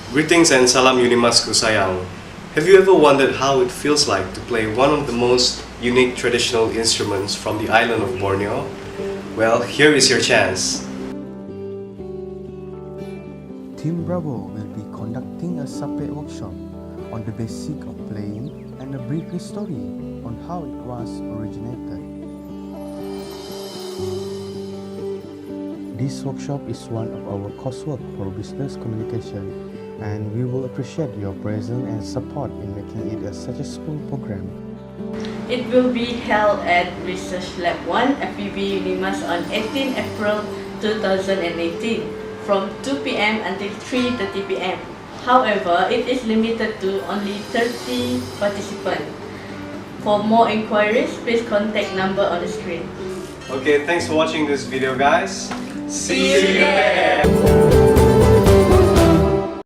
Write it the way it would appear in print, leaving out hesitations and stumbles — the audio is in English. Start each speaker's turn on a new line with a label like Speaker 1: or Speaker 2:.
Speaker 1: Greetings and salam Unimasku sayang. Have you ever wondered how it feels like to play one of the most unique traditional instruments from the island of Borneo? Well, here is your chance.
Speaker 2: Team Bravo will be conducting a Sape Workshop on the basic of playing and a brief story on how it was originated. This workshop is one of our coursework for business communication, and we will appreciate your presence and support in making it a successful program.
Speaker 3: It will be held at Research Lab 1 FEB Unimas on 18 April 2018 from 2 p.m. until 3:30 p.m. However, it is limited to only 30 participants. For more inquiries, please contact number on the screen.
Speaker 1: Okay, thanks for watching this video, guys.
Speaker 3: See you there!